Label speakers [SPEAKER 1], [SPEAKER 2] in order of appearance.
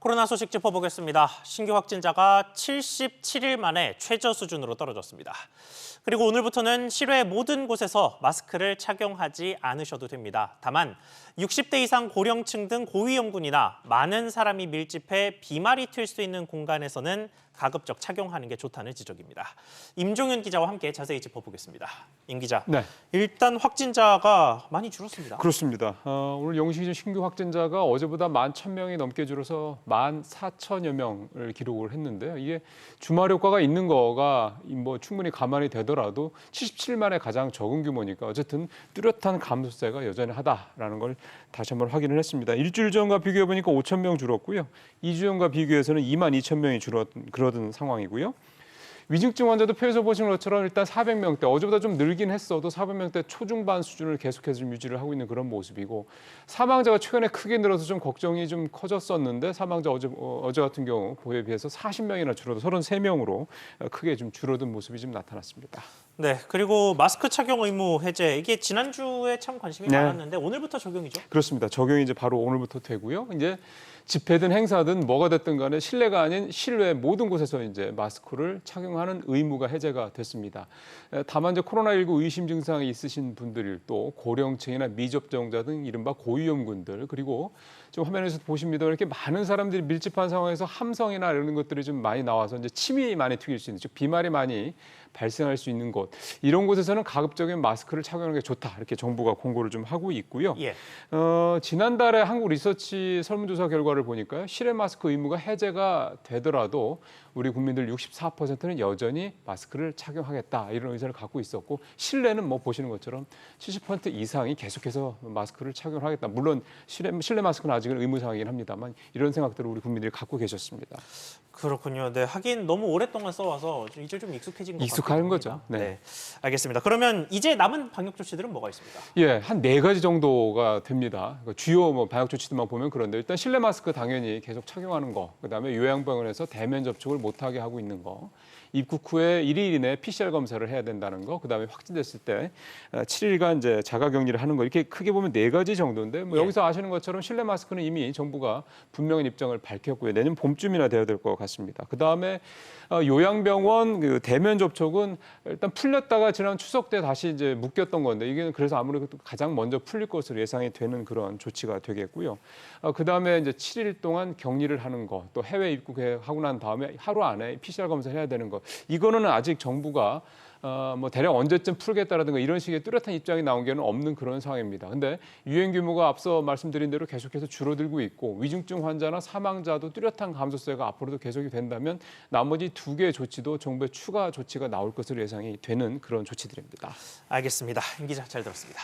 [SPEAKER 1] 코로나 소식 짚어보겠습니다. 신규 확진자가 77일 만에 최저 수준으로 떨어졌습니다. 그리고 오늘부터는 실외 모든 곳에서 마스크를 착용하지 않으셔도 됩니다. 다만 60대 이상 고령층 등 고위험군이나 많은 사람이 밀집해 비말이 튈 수 있는 공간에서는 가급적 착용하는 게 좋다는 지적입니다. 임종윤 기자와 함께 자세히 짚어보겠습니다. 임 기자,
[SPEAKER 2] 네.
[SPEAKER 1] 일단 확진자가 많이 줄었습니다.
[SPEAKER 2] 그렇습니다. 오늘 영시 신규 확진자가 어제보다 11,000명이 넘게 줄어서 14,000여 명을 기록을 했는데요. 이게 주말 효과가 있는 거가 뭐 충분히 감안이 되더라도 77일 만에 가장 적은 규모니까 어쨌든 뚜렷한 감소세가 여전히 하다라는 걸 다시 한번 확인을 했습니다. 일주일 전과 비교해 보니까 5,000명 줄었고요. 2주 전과 비교해서는 22,000명이 줄어든 상황이고요. 위중증 환자도 표에서 보신 것처럼 일단 400명대, 어제보다 좀 늘긴 했어도 400명대 초중반 수준을 계속해서 좀 유지를 하고 있는 그런 모습이고, 사망자가 최근에 크게 늘어서 좀 걱정이 좀 커졌었는데 사망자 어제 같은 경우 보에 비해서 40명이나 줄어도 33명으로 크게 좀 줄어든 모습이 좀 나타났습니다.
[SPEAKER 1] 네, 그리고 마스크 착용 의무 해제, 이게 지난주에 참 관심이
[SPEAKER 2] 네.
[SPEAKER 1] 많았는데 오늘부터 적용이죠?
[SPEAKER 2] 그렇습니다. 적용이 이제 바로 오늘부터 되고요. 이제 집회든 행사든 뭐가 됐든 간에 실내가 아닌 실외 모든 곳에서 이제 마스크를 착용하는 의무가 해제가 됐습니다. 다만 이제 코로나19 의심 증상이 있으신 분들, 또 고령층이나 미접종자 등 이른바 고위험군들, 그리고 좀 화면에서 보십니다. 이렇게 많은 사람들이 밀집한 상황에서 함성이나 이런 것들이 좀 많이 나와서 이제 침이 많이 튀길 수 있는, 즉 비말이 많이 발생할 수 있는 곳, 이런 곳에서는 가급적인 마스크를 착용하는 게 좋다, 이렇게 정부가 공고를 좀 하고 있고요.
[SPEAKER 1] 예.
[SPEAKER 2] 지난달에 한국 리서치 설문조사 결과를 보니까요, 실외 마스크 의무가 해제가 되더라도 우리 국민들 64%는 여전히 마스크를 착용하겠다, 이런 의사를 갖고 있었고, 실내는 뭐 보시는 것처럼 70% 이상이 계속해서 마스크를 착용하겠다. 물론 실내 마스크는 아직은 의무사항이긴 합니다만 이런 생각들을 우리 국민들이 갖고 계셨습니다.
[SPEAKER 1] 그렇군요. 네, 하긴 너무 오랫동안 써와서 이제 좀 익숙해진 것
[SPEAKER 2] 익숙한
[SPEAKER 1] 같긴
[SPEAKER 2] 거죠.
[SPEAKER 1] 합니다.
[SPEAKER 2] 네.
[SPEAKER 1] 네, 알겠습니다. 그러면 이제 남은 방역 조치들은 뭐가 있습니까?
[SPEAKER 2] 예, 한 4가지 정도가 됩니다. 주요 뭐 방역 조치들만 보면 그런데, 일단 실내 마스크 당연히 계속 착용하는 거, 그다음에 요양병원에서 대면 접촉을 못하게 하고 있는 거, 입국 후에 1일 이내 PCR 검사를 해야 된다는 거, 그다음에 확진됐을 때 7일간 이제 자가격리를 하는 거, 이렇게 크게 보면 4가지 정도인데, 뭐
[SPEAKER 1] 예.
[SPEAKER 2] 여기서 아시는 것처럼 실내 마스크는 이미 정부가 분명한 입장을 밝혔고요. 내년 봄쯤이나 돼야 될 것 같습니다. 그다음에 요양병원 그 대면 접촉은 일단 풀렸다가 지난 추석 때 다시 이제 묶였던 건데, 이게 그래서 아무래도 가장 먼저 풀릴 것으로 예상이 되는 그런 조치가 되겠고요. 그다음에 이제 7일 동안 격리를 하는 거, 또 해외 입국하고 난 다음에 하루 안에 PCR 검사를 해야 되는 거, 이거는 아직 정부가 뭐 대략 언제쯤 풀겠다라든가 이런 식의 뚜렷한 입장이 나온 게는 없는 그런 상황입니다. 근데 유행 규모가 앞서 말씀드린 대로 계속해서 줄어들고 있고, 위중증 환자나 사망자도 뚜렷한 감소세가 앞으로도 계속이 된다면 나머지 2개의 조치도 정부의 추가 조치가 나올 것으로 예상이 되는 그런 조치들입니다.
[SPEAKER 1] 알겠습니다. 임 기자 잘 들었습니다.